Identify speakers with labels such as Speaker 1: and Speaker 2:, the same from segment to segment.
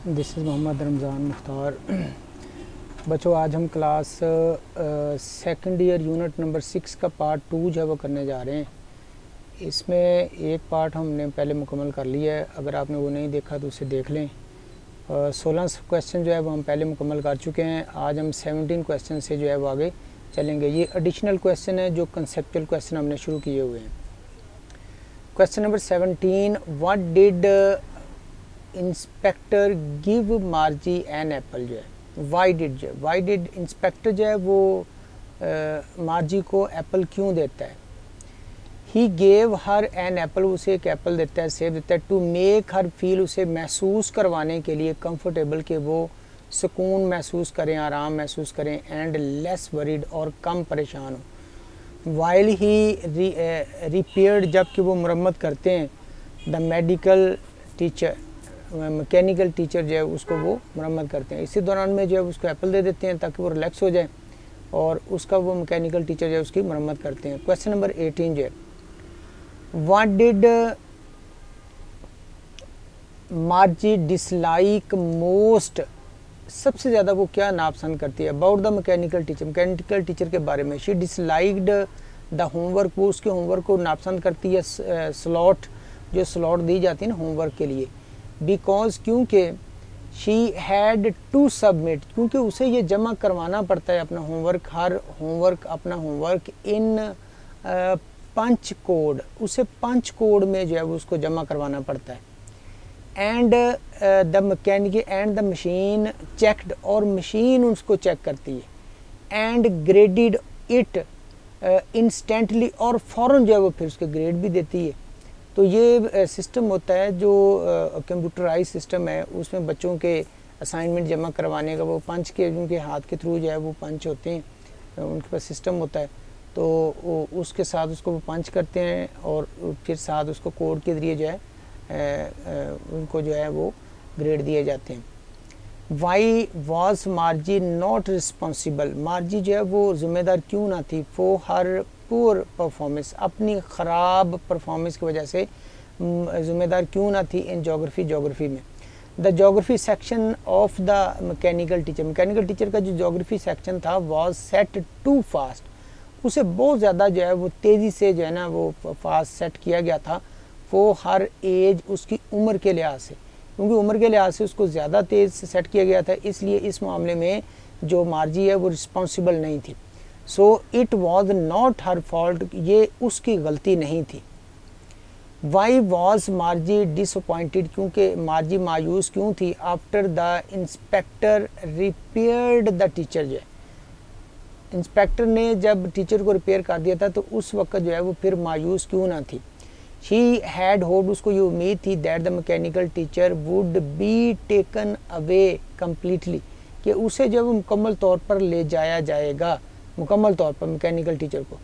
Speaker 1: This is Mohammad Ramzan Mukhtar. बच्चों, आज हम class second year unit number 6 का पार्ट 2 जो है वो करने जा रहे हैं। इसमें एक पार्ट हमने पहले मुकम्मल कर लिया है, अगर आपने वो नहीं देखा तो उसे देख लें। 16 क्वेश्चन जो है वो हम पहले मुकम्मल कर चुके हैं। आज हम 17 क्वेश्चन से जो है वो आगे चलेंगे। ये एडिशनल क्वेश्चन है जो कंसेप्चुअल क्वेश्चन हमने शुरू किए हुए हैं। Question number 17, what did inspector give Margie an apple जो है, वाई डिड इंस्पेक्टर जो है वो मार्जी को एप्पल क्यों देता है। He gave her an apple, उसे एक एप्पल देता है, सेब देता है, टू मेक हर फील, उसे महसूस करवाने के लिए, कंफर्टेबल के वो सुकून महसूस करें, आराम महसूस करें, एंड लेस वरीड और कम परेशान हो। वाइल ही रिपेयर्ड, जबकि वो मरम्मत करते हैं, the medical teacher, mechanical teacher जो है उसको वो मरम्मत करते हैं। इसी दौरान में जो है उसको एप्पल दे देते हैं ताकि वो रिलैक्स हो जाए, और उसका वो मैकेनिकल टीचर जो है उसकी मरम्मत करते हैं। क्वेश्चन नंबर 18 जो है, व्हाट डिड मार्जी डिसलाइक मोस्ट, सबसे ज़्यादा वो क्या नापसंद करती है। अबाउट द मैकेनिकल टीचर के बारे में। शी डिसलाइक्ड द होमवर्क, वो उसके होमवर्क को नापसंद करती है। स्लॉट, जो स्लॉट दी जाती है ना होमवर्क के लिए। बिकॉज, क्योंकि शी हैड टू सबमिट, क्योंकि उसे ये जमा करवाना पड़ता है अपना होमवर्क, हर होमवर्क, अपना होमवर्क इन पंच कोड, उसे पंच कोड में जो है वो उसको जमा करवाना पड़ता है। And the mechanic and the machine checked, और मशीन उसको चेक करती है। एंड ग्रेडेड इट इंस्टेंटली, और फ़ौरन जो है वो फिर उसके ग्रेड भी देती है। तो ये सिस्टम होता है जो कंप्यूटराइज सिस्टम है, उसमें बच्चों के असाइनमेंट जमा करवाने का वो पंच के, उनके हाथ के थ्रू जो है वो पंच होते हैं, उनके पास सिस्टम होता है, तो उसके साथ उसको वो पंच करते हैं और फिर साथ उसको कोड के ज़रिए जो है उनको जो है वो ग्रेड दिए जाते हैं। वाई वॉज मार्जी नॉट रिस्पॉन्सिबल, मार्जी जो है वो ज़िम्मेदार क्यों ना थी, फॉर हर पुअर परफॉर्मेंस, अपनी ख़राब परफॉर्मेंस की वजह से ज़िम्मेदार क्यों ना थी इन जोग्राफ़ी में। The geography section of the mechanical teacher का जो जोग्राफ़ी सेक्शन था वॉज सेट टू फास्ट, उसे बहुत ज़्यादा जो है वो तेज़ी से जो है ना वो फास्ट सेट किया गया था। फॉर हर एज, उसकी उम्र के लिहाज से, क्योंकि उम्र के लिहाज से उसको ज़्यादा तेज़ से सेट किया गया था, इसलिए इस मामले में जो मार्जी है वो रिस्पॉन्सिबल नहीं थी। So it was not her fault, ये उसकी गलती नहीं थी। वाई वॉज मार्जी डिसअपॉइंटेड, क्योंकि मार्जी मायूस क्यों थी। After the inspector repaired the teacher, जो है इंस्पेक्टर ने जब टीचर को रिपेयर कर दिया था तो उस वक्त जो है वो फिर मायूस क्यों ना थी। शी हैड होप्ड, उसको ये उम्मीद थी, that the mechanical teacher would be taken away completely, कि उसे जब मुकम्मल तौर पर ले जाया जाएगा, मुकम्मल तौर पर मैकेनिकल टीचर को।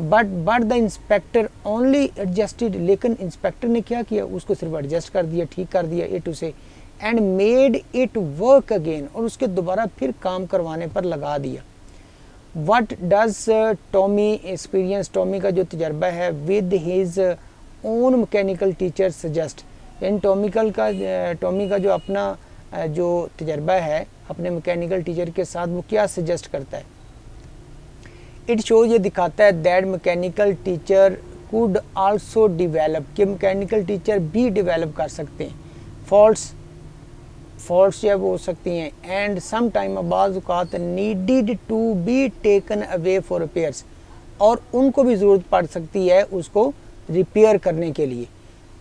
Speaker 1: But the inspector only adjusted, लेकिन इंस्पेक्टर ने क्या किया, उसको सिर्फ एडजस्ट कर दिया, ठीक कर दिया इट उसे, and made it work again, और उसके दोबारा फिर काम करवाने पर लगा दिया। What does Tommy experience, Tommy का जो तजर्बा है, with his own mechanical teacher suggest, यानी टॉमी का जो अपना जो तजर्बा है अपने मैकेनिकल टीचर के साथ, वो क्या सजेस्ट करता है। इट शोज, ये दिखाता है, that mechanical teacher could also develop, कि मैकेनिकल टीचर भी डिवेलप कर सकते हैं। फॉल्ट्स जो है वो हो सकती हैं। एंड सम टाइम, बाज़ औक़ात needed to be taken away for repairs, और उनको भी ज़रूरत पड़ सकती है उसको रिपेयर करने के लिए।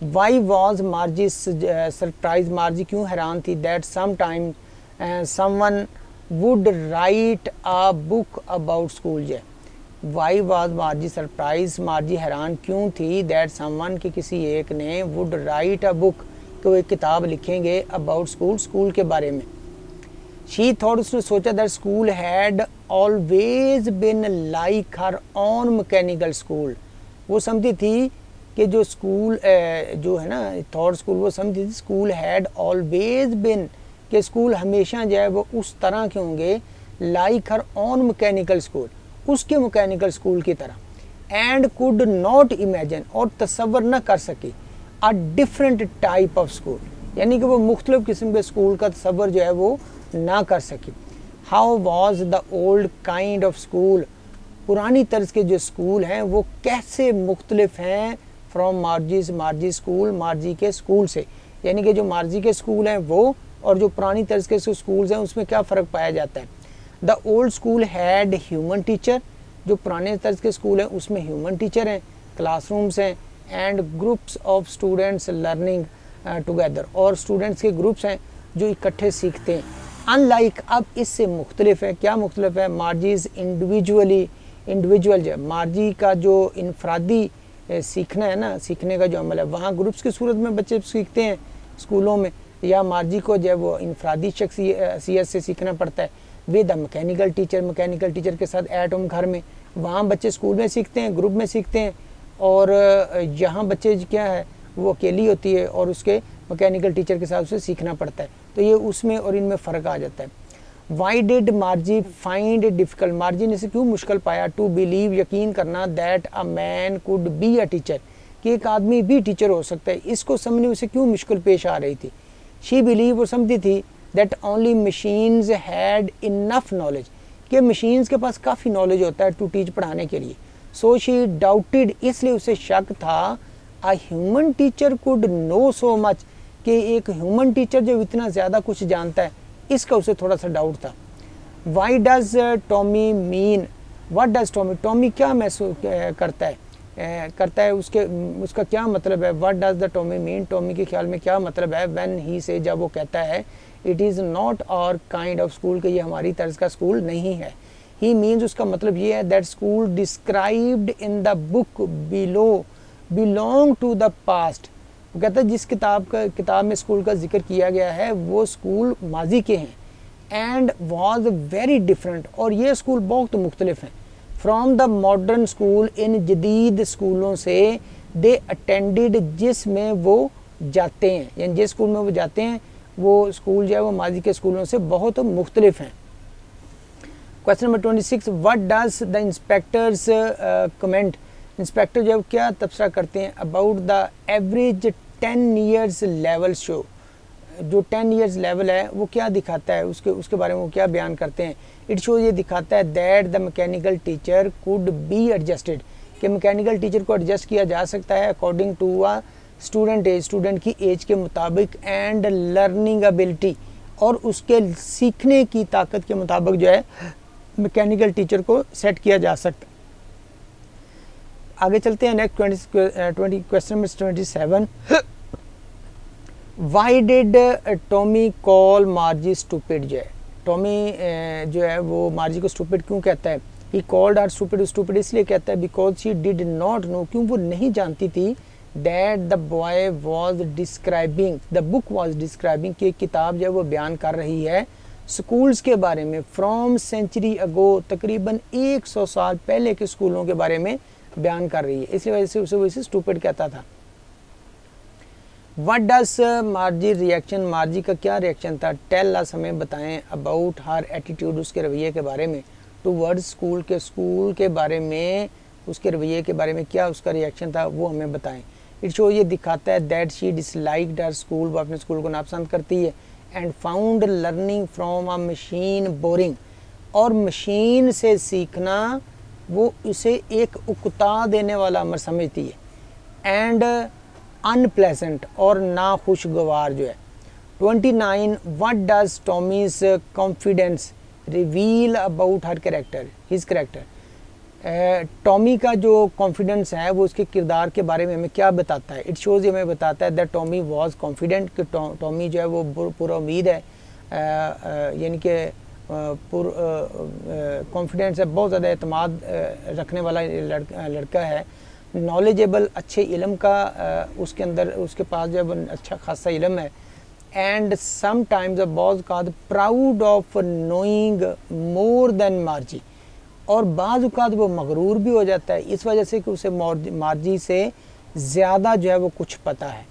Speaker 1: Why was Margie surprise, Margie क्यों हैरान थी, that some time someone would write a book about school, जो why was Margie surprise, Margie हैरान क्यों थी, दैट समवन, कि किसी एक ने, वुड राइट अ बुक, कि वो एक किताब लिखेंगे, अबाउट स्कूल के बारे में। शी थॉट, उसने सोचा, that school had always been like her own mechanical school, वो समझती थी कि जो स्कूल जो है ना थॉट स्कूल, वो समझती थी स्कूल हैड ऑलवेज बिन, कि स्कूल हमेशा जो है वो उस तरह के होंगे, like her own mechanical school, उसके मैकेनिकल स्कूल की तरह। एंड कुड नॉट इमेजिन, और तसव्वुर न कर सकी, a different type of school, यानी कि वो मुख्तलिफ किस्म के स्कूल का तसव्वुर जो है वो ना कर सकी। How was the old kind of school, पुरानी तर्ज के जो स्कूल हैं वो कैसे मुख्तलिफ हैं फ्रॉम मार्जी स्कूल, मार्जी के स्कूल से, यानी कि जो मार्जी के स्कूल हैं वो और जो पुरानी तर्ज के स्कूल्स हैं उसमें क्या फ़र्क पाया जाता है। The old school had human teacher, जो पुराने तर्ज के स्कूल हैं उसमें ह्यूमन टीचर हैं, क्लासरूम्स हैं, and groups of students learning together, और स्टूडेंट्स के ग्रुप्स हैं जो इकट्ठे सीखते हैं। अनलाइक, अब इससे मुख्तलिफ है, क्या मुख्तलिफ है, मार्जीज इंडिविजुअल जो है, मार्जी का जो इनफरादी सीखना है ना, सीखने का जो अमल है, वहाँ ग्रुप्स की सूरत में बच्चे सीखते हैं स्कूलों में, या मार्जी को जो है वो इनफरादी शख्सियत से सीखना पड़ता है। विद द मैकेनिकल टीचर के साथ एट होम, घर में, वहाँ बच्चे स्कूल में सीखते हैं, ग्रुप में सीखते हैं, और यहाँ बच्चे क्या है वो अकेली होती है और उसके मैकेनिकल टीचर के साथ उसे सीखना पड़ता है। तो ये उसमें और इनमें फ़र्क आ जाता है। Why did मार्जी find it difficult, मार्जी ने इसे क्यों मुश्किल पाया, टू बिलीव, यकीन करना, that a man could be a teacher, कि एक आदमी भी टीचर हो सकता है, इसको समझने में उसे क्यों मुश्किल पेश आ रही थी। शी बिलीव, वो समझती थी, that only machines had enough knowledge, कि मशीन्स के पास काफ़ी नॉलेज होता है टू टीच, पढ़ाने के लिए। सो शी डाउटेड, इसलिए उसे शक था, a human teacher could know so much, कि एक ह्यूमन टीचर जो इतना ज़्यादा कुछ जानता है, इसका उसे थोड़ा सा डाउट था। Why does Tommy mean, what does Tommy, Tommy क्या महसूस करता है उसका क्या मतलब है। What does the Tommy mean, Tommy के ख्याल में क्या मतलब है। व्हेन ही से, जब वो कहता है, it is not our kind of school, कि ये हमारी तर्ज का स्कूल नहीं है। ही मीन्स, उसका मतलब ये है, that school described in the book below belong to the past, वो कहता है जिस किताब में स्कूल का जिक्र किया गया है वो स्कूल माजी के हैं। एंड वॉज वेरी डिफरेंट, और ये स्कूल बहुत मुख्तलिफ हैं, फ्राम द मॉडर्न स्कूल, इन जदीद स्कूलों से, दे अटेंडेड, जिसमें वो जाते हैं, यानी जिस स्कूल में वो जाते हैं वो स्कूल जो है वो माजी के स्कूलों से बहुत मुख्तलिफ हैं। Question number 26, what does the inspectors comment, inspector जब क्या तबसरा करते हैं, about the average 10 years level show, जो 10 ईयर्स लेवल है वो क्या दिखाता है, उसके बारे में वो क्या बयान करते हैं। इट शो, ये दिखाता है, that the mechanical teacher could be adjusted, कि मैकेनिकल टीचर को एडजस्ट किया जा सकता है according to a student age, student की एज के मुताबिक, एंड लर्निंग एबिलिटी, और उसके सीखने की ताकत के मुताबिक जो है मैकेनिकल टीचर को सेट किया जा सकता है। आगे चलते हैं, next question number 27, Y did Tommy call मार्जी stupid, जो है टॉमी जो है वो मार्जी को स्टूपिड क्यों कहता है। ही कॉल्ड हर स्टूपिड इसलिए कहता है, because she did not no, क्यों वो नहीं जानती थी, that the boy was describing, the book was describing, कि किताब जो है वो बयान कर रही है स्कूल्स के बारे में, फ्रॉम सेंचुरी अगो, तकरीबन 100 साल पहले के स्कूलों के बारे में बयान कर रही है, इसी वजह से उसे वैसे स्टूपिड कहता था। व्हाट डज मार्जी रिएक्शन, मार्जी का क्या रिएक्शन था, टेल अस, हमें बताएं, अबाउट हर एटीट्यूड, उसके रवैये के बारे में, टूवर्ड्स स्कूल के बारे में, उसके रवैये के बारे में क्या उसका रिएक्शन था वो हमें बताएं। इट शो, ये दिखाता है, that she disliked her school, वो अपने स्कूल को नापसंद करती है, and found learning from a machine boring, और मशीन से सीखना वो उसे एक उकता देने वाला अमर समझती है, एंड अनप्लेजेंट, और नाखुशगवार जो है। 29, what does Tommy's confidence reveal about her character, his character, Tommy का जो कॉन्फिडेंस है वो उसके किरदार के बारे में हमें क्या बताता है। इट शोज़, हमें बताता है, दैट टॉमी वॉज कॉन्फिडेंट, कि टॉमी जो है वो पूरा उम्मीद है, यानी कि कॉन्फिडेंस है, बहुत ज़्यादा एतमाद रखने वाला लड़का है, नॉलेजेबल, अच्छे इल्म का उसके अंदर, उसके पास जो है अच्छा खासा इल्म है, एंड समटाइम्स बहुत काद proud of knowing more than Margie, और बाज़ औक़ात वो मगरूर भी हो जाता है इस वजह से कि उसे मार्जी से ज़्यादा जो है वो कुछ पता है।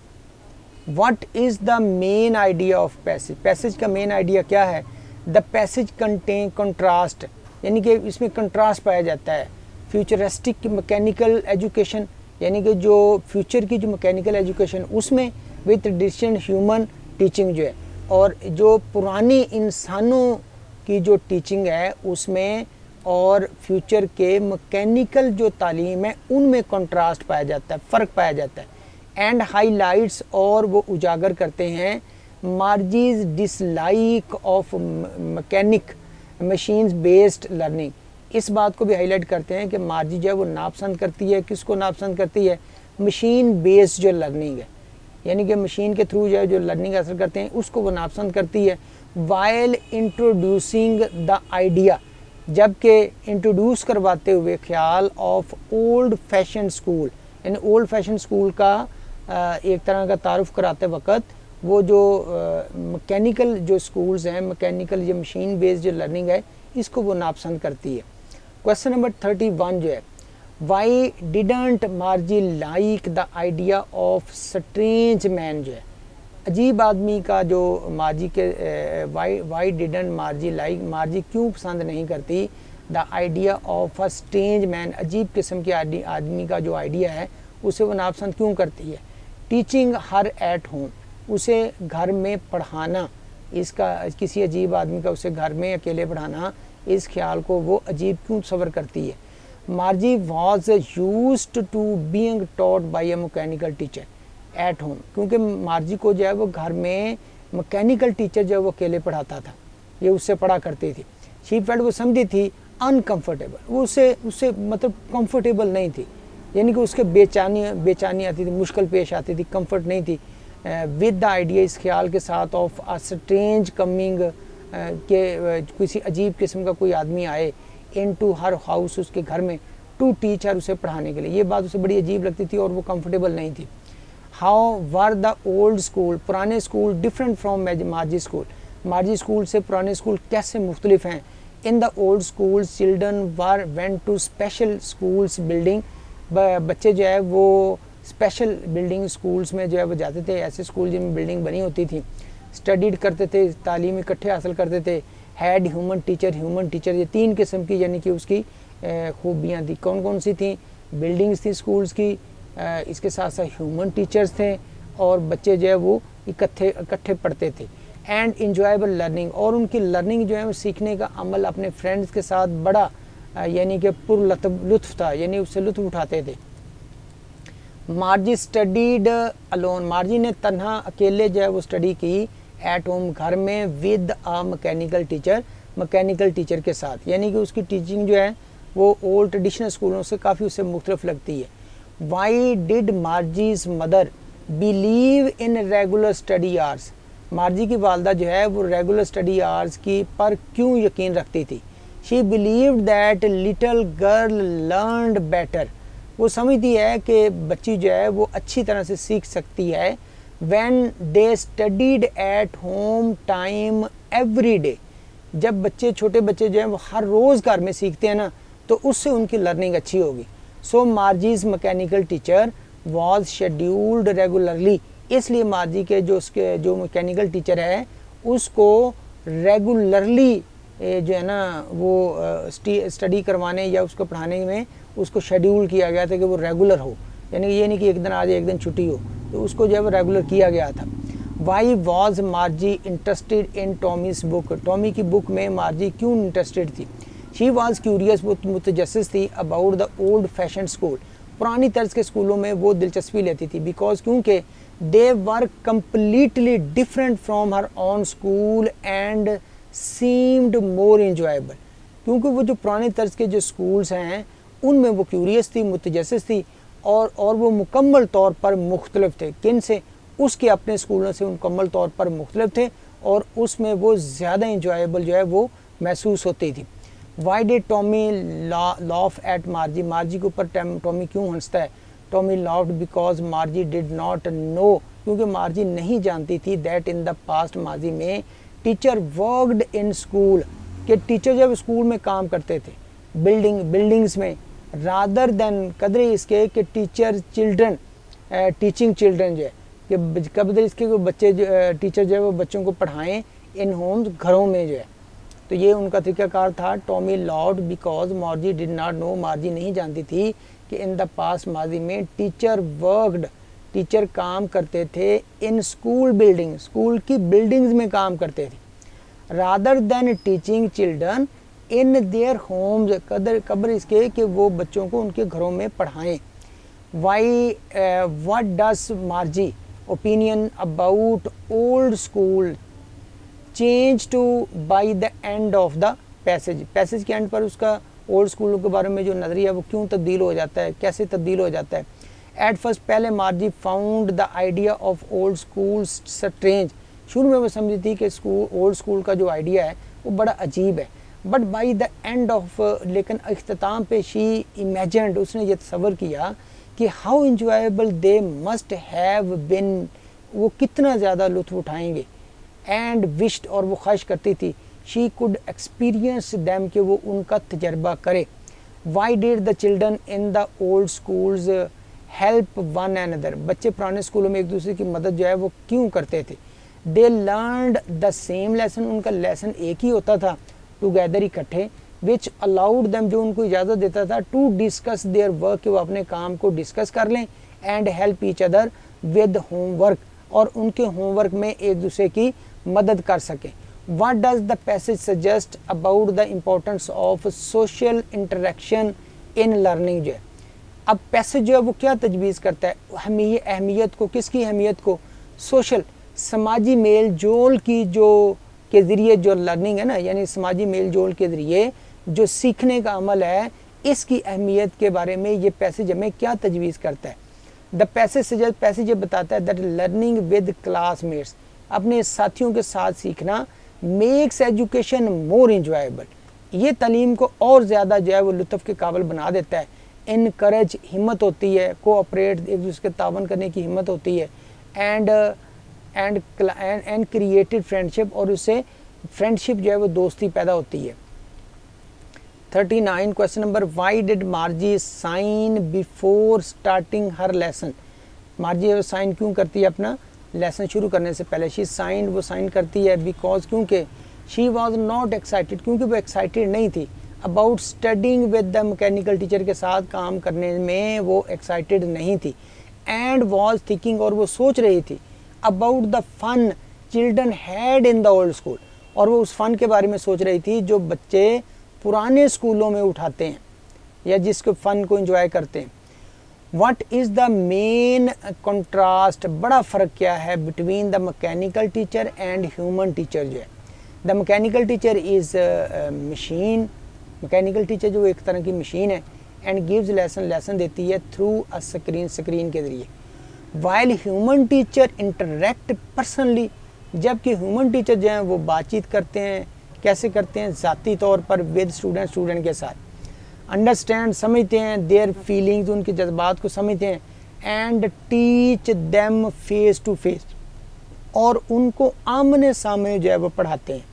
Speaker 1: What is the main idea of passage, passage का मेन आइडिया क्या है। द पैसेज कंटेन कंट्रास्ट, यानी कि इसमें कंट्रास्ट पाया जाता है। फ्यूचरिस्टिक मैकेनिकल एजुकेशन, यानी कि जो फ्यूचर की जो मैकेनिकल एजुकेशन उसमें, विद ट्रेडिशन ह्यूमन, टीचिंग जो है, और जो पुरानी इंसानों की जो टीचिंग है उसमें और फ्यूचर के मैकेनिकल जो तालीम है उनमें कंट्रास्ट पाया जाता है, फ़र्क पाया जाता है। एंड हाईलाइट्स, और वो उजागर करते हैं Margie's dislike of mechanic machines based learning. इस बात को भी हाईलाइट करते हैं कि मार्जी जो है वो नापसंद करती है, किसको नापसंद करती है, मशीन बेस्ड जो लर्निंग है, यानी कि मशीन के थ्रू जो है जो लर्निंग हासिल करते हैं उसको वो नापसंद करती है। वाइल इंट्रोड्यूसिंग द आइडिया, जबकि इंट्रोड्यूस करवाते हुए ख्याल ऑफ ओल्ड फैशन स्कूल, यानी ओल्ड फैशन स्कूल का एक तरह का तारुफ कराते वक्त वो जो मैकेनिकल जो स्कूल्स हैं, मैकेनिकल ये मशीन बेस्ड जो लर्निंग है, इसको वो नापसंद करती है। क्वेश्चन नंबर 31 जो है, Y didn't मार्जी like the idea of strange man, जो है अजीब आदमी का जो मार्जी के वाई डिडंट मार्जी लाइक, मार्जी क्यों पसंद नहीं करती the idea of a strange man, अजीब किस्म के आदमी का जो आइडिया है उसे वो नापसंद क्यों करती है। टीचिंग हर एट होम, उसे घर में पढ़ाना, इसका किसी अजीब आदमी का उसे घर में अकेले पढ़ाना, इस ख्याल को वो अजीब क्यों सब्र करती है। Margie was used to being taught by a mechanical teacher at home, क्योंकि मार्जी को जो है वो घर में मैकेनिकल टीचर जो है वो अकेले पढ़ाता था, ये उससे पढ़ा करती थी। शी फेल्ट, वो समझी थी अनकम्फर्टेबल, वो उससे मतलब कंफर्टेबल नहीं थी, यानी कि उसके बेचैनी आती थी, मुश्किल पेश आती थी, कंफर्ट नहीं थी। विद द आइडिया, इस ख्याल के साथ ऑफ अ स्ट्रेंज कमिंग, के किसी अजीब किस्म का कोई आदमी आए इन टू हर हाउस, उसके घर में, टू टीच हर, उसे पढ़ाने के लिए, ये बात उसे बड़ी अजीब लगती थी और वो कंफर्टेबल नहीं थी। How were the old school, पुराने school different from Margie school, Margie school से पुराने स्कूल कैसे मुख्तलिफ हैं। In the old school children were went to special schools building, बच्चे जो है वो स्पेशल बिल्डिंग स्कूल्स में जो है वो जाते थे, ऐसे स्कूल जिनमें बिल्डिंग बनी होती थी, स्टडीड करते थे, तालीम इकट्ठे हासिल करते थे। हैड ह्यूमन टीचर, ये 3 किस्म की यानी कि उसकी खूबियाँ थी। कौन कौन सी थी, बिल्डिंग्स थी स्कूल्स की, इसके साथ साथ ह्यूमन टीचर्स थे, और बच्चे जो है वो इकट्ठे पढ़ते थे। एंड इंजॉयबल लर्निंग, और उनकी लर्निंग जो है वो सीखने का अमल अपने फ्रेंड्स के साथ बड़ा यानी कि पुरलुत्फ था, यानी उससे लुत्फ उठाते थे। मार्जी स्टडीड अलोन, मार्जी ने तन्हा अकेले जो है वो स्टडी की एट होम, घर में, विद अ मैकेनिकल टीचर के साथ, यानी कि उसकी टीचिंग जो है वो ओल्ड ट्रेडिशनल स्कूलों से काफ़ी उससे मुख्तलिफ लगती है। Why did Margie's mother believe in regular study hours, Margie की वालदा जो है वो रेगुलर स्टडी आवर्स की पर क्यों यकीन रखती थी। She believed that little girl learned better, वो समझती है कि बच्ची जो है वो अच्छी तरह से सीख सकती है। When they studied at home time every day, जब बच्चे छोटे बच्चे जो हैं वो हर रोज़ घर में सीखते हैं ना, तो उससे उनकी लर्निंग अच्छी होगी। So Margie's mechanical teacher was scheduled regularly, इसलिए मार्जी के उसके जो मैकेनिकल टीचर है उसको रेगुलरली जो है ना वो स्टडी करवाने या उसको पढ़ाने में उसको शेड्यूल किया गया था कि वो रेगुलर हो, यानी ये नहीं कि एक दिन आज एक दिन छुट्टी हो, तो उसको जो है वो रेगुलर किया गया था। Y was मार्जी interested in Tommy's book, Tommy की बुक में मार्जी क्यों इंटरेस्टेड थी। शी वॉज क्यूरियस, वो मुतजस्सिस थी about the old fashion school, पुरानी तर्ज के स्कूलों में वो दिलचस्पी लेती थी। बिकॉज क्योंकि they were completely different from her own school and seemed more enjoyable, क्योंकि वो जो पुराने तर्ज के जो स्कूल्स हैं उनमें वो क्यूरियस थी, मुतजस्सिस थी, और वो मुकम्मल तौर पर मुख्तलिफ थे। किन से, उसके अपने स्कूलों से मुकम्मल तौर पर मुख्तलिफ थे, और उसमें वो ज़्यादा इंजॉयबल जो है वो महसूस होती थी। Why did Tommy laugh at Margie, Margie के ऊपर टॉमी क्यों हंसता है। Tommy laughed because Margie did not know, क्योंकि मार्जी नहीं जानती थी दैट इन द पास्ट, माजी में, टीचर वर्कड इन स्कूल, कि टीचर जब स्कूल में काम करते थे बिल्डिंग्स में, रादर देन कदरे इसके कि टीचर चिल्ड्रन टीचिंग चिल्ड्रन जो है कि कदरे इसके को बच्चे टीचर जो है वो बच्चों को पढ़ाएं इन होम्स, घरों में जो है, तो ये उनका तरीक़ाकार था। Tommy laughed because Margie did not no, मार्जी नहीं जानती थी कि इन द पास्ट माजी में टीचर वर्कड, टीचर काम करते थे इन स्कूल बिल्डिंग, स्कूल की बिल्डिंग्स में काम करते थे, rather than teaching children in their homes, कब्र इसके कि वो बच्चों को उनके घरों में पढ़ाएं। Why what does Margie opinion about old school change to by the end of the passage, passage के एंड पर उसका ओल्ड स्कूलों के बारे में जो नज़रिया वो क्यों तब्दील हो जाता है, कैसे तब्दील हो जाता है। एट फर्स्ट पहले मार्जी found the idea of old school strange, शुरू में वो समझी थी कि ओल्ड स्कूल का जो आइडिया है वो बड़ा अजीब है, but by the end of, लेकिन अख्ताम पे शी इमेजिन्ड, उसने ये तस्वर किया कि how enjoyable they must have been, वो कितना ज़्यादा लुत्फ़ उठाएंगे। एंड विश्ड, और वो ख्वाहिश करती थी, शी कुड एक्सपीरियंस दैम, कि वो उनका तजर्बा करे। Why did the children in the old schools help one another, बच्चे पुराने स्कूलों में एक दूसरे की मदद जो है वो क्यों करते थे। दे लर्नड द सेम लेसन, उनका लेसन एक ही होता था, टुगेदर इकट्ठे, विच अलाउड देम, जो उनको इजाज़त देता था, टू डिस्कस देयर वर्क, कि वो अपने काम को डिस्कस कर लें, and help each other with homework, और उनके होमवर्क में एक दूसरे की मदद कर सकें। What does the passage suggest about the importance of social interaction in learning जो है, अब पैसेज जो है वो क्या तजवीज़ करता है, अहमियत को, किसकी अहमियत को, सोशल, समाजी मेल जोल की जो के ज़रिए जो लर्निंग है ना, यानी समाजी मेल जोल के ज़रिए जो सीखने का अमल है, इसकी अहमियत के बारे में ये पैसेज हमें क्या तजवीज़ करता है। द पैसेज सजेस्ट, पैसेज ये बताता है दैट लर्निंग विद क्लासमेट्स, अपने साथियों के साथ सीखना, मेक्स एजुकेशन मोर इंजॉयबल, ये तालीम को और ज़्यादा जो है वो लुत्फ़ के काबिल बना देता है। इनकरेज, हिम्मत होती है, कोऑपरेट, एक दूसरे के तावन करने की हिम्मत होती है। एंड क्रिएटेड फ्रेंडशिप, और उससे फ्रेंडशिप जो है वो दोस्ती पैदा होती है। 39 question number, why did Margie sign before starting her lesson, Margie sign क्यों करती है अपना लेसन शुरू करने से पहले। शी साइंड, वो साइन करती है, बिकॉज, क्योंकि शी वॉज नॉट एक्साइटेड, क्योंकि वो एक्साइटेड नहीं थी, about studying with the mechanical teacher, के साथ काम करने में वो एक्साइटेड नहीं थी। एंड वॉज थिंकिंग, और वो सोच रही थी, about the fun children had in the old school, और वो उस फन के बारे में सोच रही थी जो बच्चे पुराने स्कूलों में उठाते हैं या जिसको फ़न को इंजॉय करते हैं। What is the main contrast, बड़ा फ़र्क क्या है between the mechanical teacher and human teacher जो है। The mechanical teacher is machine, mechanical teacher जो एक तरह की मशीन है, एंड गिव्स लेसन देती है थ्रू अ स्क्रीन, स्क्रीन के ज़रिए। While human teacher interact personally, जबकि ह्यूमन टीचर जो हैं वो बातचीत करते हैं, कैसे करते हैं, ज़ाती तौर पर विद स्टूडेंट के साथ। अंडरस्टैंड, समझते हैं, देयर फीलिंग्स, उनके जज्बात को समझते हैं। And teach them face to face, और उनको आमने सामने जो है वो पढ़ाते हैं।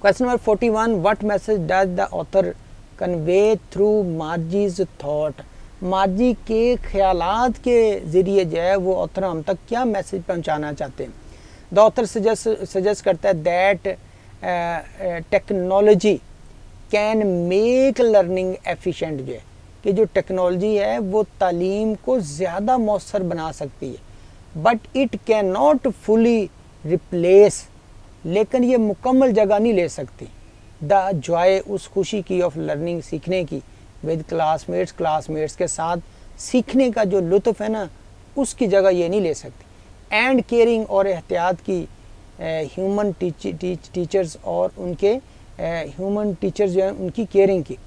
Speaker 1: Question number 41, what message does the author convey through Margie's thought, Margie के ख्यालात के ज़रिए जो है वो ऑथर हम तक क्या मैसेज पहुंचाना चाहते हैं। द ऑथर सजेस्ट करता है that technology can make learning efficient, जो है कि जो टेक्नोलॉजी है वो तालीम को ज़्यादा मौसर बना सकती है, but it can not fully replace, लेकिन ये मुकम्मल जगह नहीं ले सकती द जॉय, उस खुशी की, ऑफ लर्निंग, सीखने की, विद क्लासमेट्स के साथ सीखने का जो लुत्फ़ है ना, उसकी जगह ये नहीं ले सकती। एंड केयरिंग, और एहतियात की, ह्यूमन टीचर्स और उनके ह्यूमन टीचर्स जो हैं उनकी केयरिंग की।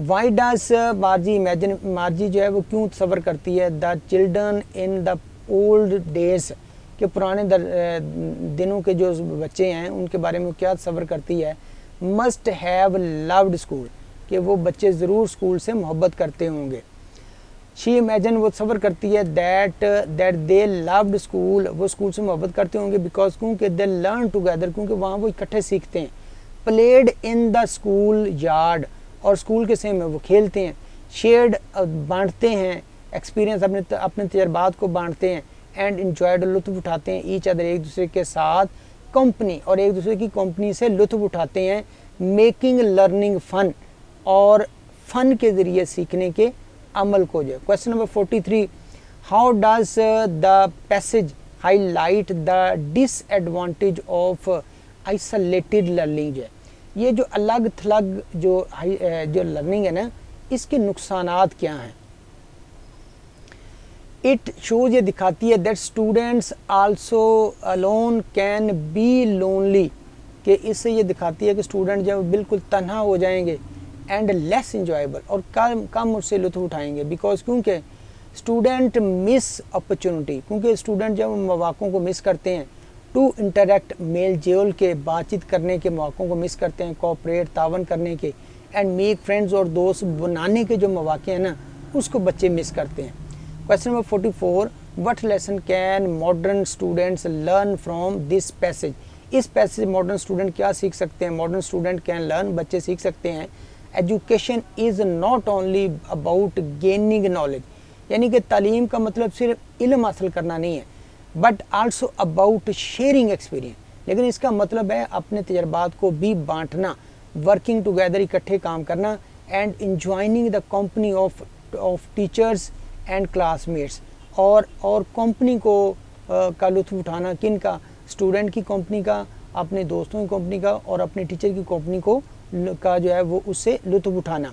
Speaker 1: वाई डज मार्जी इमेजिन, मार्जी जो है वो क्यों तस्वर करती है the children in the old days, के पुराने दिनों के जो बच्चे हैं उनके बारे में क्या तस्वर करती है। मस्ट हैव लव्ड स्कूल, कि वो बच्चे ज़रूर स्कूल से मोहब्बत करते होंगे। शी इमेजिन, वो तस्वर करती है दैट दे लव्ड स्कूल, वो स्कूल से मोहब्बत करते होंगे, बिकॉज क्योंकि दे लर्न टुगेदर, क्योंकि वहाँ वो इकट्ठे सीखते हैं। Played in the school yard, और स्कूल के सेम में वो खेलते हैं। शेयर्ड, बांटते हैं, एक्सपीरियंस, अपने तजर्बात को बांटते हैं। एंड इंजॉयड, लुत्फ़ उठाते हैं, ईच अदर, एक दूसरे के साथ, कंपनी, और एक दूसरे की कंपनी से लुत्फ़ उठाते हैं। मेकिंग लर्निंग फ़न, और फ़न के ज़रिए सीखने के अमल को जो है। Question number 43, how does the passage highlight the disadvantage of isolated learning. जो है ये जो अलग थलग जो लर्निंग है ना, इसके नुकसानात क्या हैं। इट शोज, ये दिखाती है that students also alone can be lonely, कि इससे ये दिखाती है कि स्टूडेंट जब बिल्कुल तन्हा हो जाएंगे एंड लेस इंजॉयबल, और कम उससे लुत्फ़ उठाएंगे। बिकॉज क्योंकि स्टूडेंट मिस अपॉर्चुनिटी, क्योंकि स्टूडेंट जब मौक़ों को मिस करते हैं, टू इंटरेक्ट मेल जोल के, बातचीत करने के मौक़ों को मिस करते हैं, कोऑपरेट तावन करने के, एंड मेक फ्रेंड्स, और दोस्त बनाने के जो मौक़े हैं ना, उसको बच्चे मिस करते हैं। Question number 44, what lesson can modern students learn from this passage. इस पैसेज मॉडर्न स्टूडेंट क्या सीख सकते हैं। मॉडर्न स्टूडेंट कैन लर्न, बच्चे सीख सकते हैं, education is not only about gaining knowledge, यानी कि तालीम का मतलब सिर्फ इल्म हासिल करना नहीं है, but also about sharing experience, लेकिन इसका मतलब है अपने तजर्बात को भी बांटना, वर्किंग टुगेदर, इकट्ठे काम करना, and enjoining the company of teachers and classmates, और कंपनी को का लुत्फ़ उठाना, किन का, स्टूडेंट की कंपनी का, अपने दोस्तों की कंपनी का, और अपने टीचर की कंपनी को का जो है वो उससे लुत्फ़ उठाना।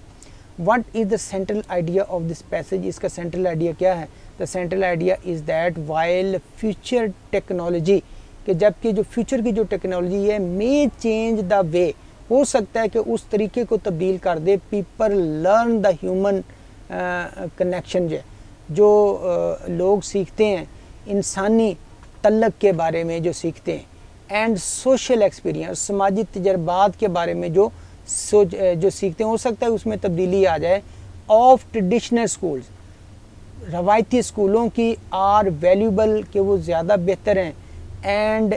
Speaker 1: What is the central idea of this passage, इसका सेंट्रल आइडिया क्या है। The central idea is that while future technology, कि जबकि जो फ्यूचर की जो टेक्नोलॉजी है, मे चेंज द वे, हो सकता है कि उस तरीके को तब्दील कर दे, people learn the human connection, जो लोग सीखते हैं इंसानी तल्लक के बारे में जो सीखते हैं, एंड सोशल एक्सपीरियंस, समाजी तजर्बात के बारे में जो सीखते हैं, हो सकता है उसमें तब्दीली आ जाए। ऑफ ट्रेडिशनल स्कूल्स, रवायती स्कूलों की, आर वैल्यूबल, कि वो ज़्यादा बेहतर हैं, एंड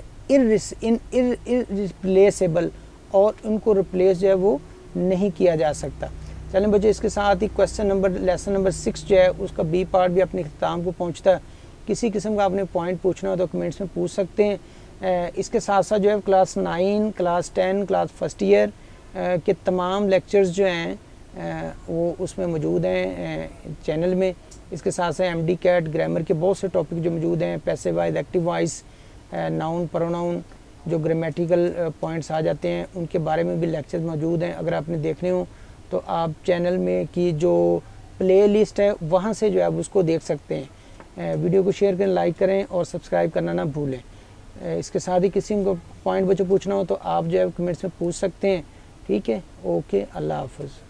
Speaker 1: इररिप्लेसेबल, और उनको रिप्लेस जो है वो नहीं किया जा सकता। चलें बच्चों, इसके साथ ही लेसन नंबर 6 जो है उसका बी पार्ट भी अपने इख्तिताम को पहुंचता है। किसी किस्म का आपने पॉइंट पूछना हो तो कमेंट्स में पूछ सकते हैं। इसके साथ साथ जो है class 9, class 10, class first year के तमाम लेक्चर्स जो हैं वो उसमें मौजूद हैं चैनल में। इसके साथ साथ MD कैट ग्रामर के बहुत से टॉपिक जो मौजूद हैं, passive voice, active voice, noun, pronoun, जो ग्रामेटिकल पॉइंट्स आ जाते हैं, उनके बारे में भी लेक्चर्स मौजूद हैं। अगर आपने देखने हो तो आप चैनल में की जो प्ले लिस्ट है वहाँ से जो है उसको देख सकते हैं। वीडियो को शेयर करें, लाइक करें और सब्सक्राइब करना ना भूलें। इसके साथ ही किसी को पॉइंट बच्चों पूछना हो तो आप जो है कमेंट्स में पूछ सकते हैं। ठीक है, ओके, अल्लाह हाफ़िज़।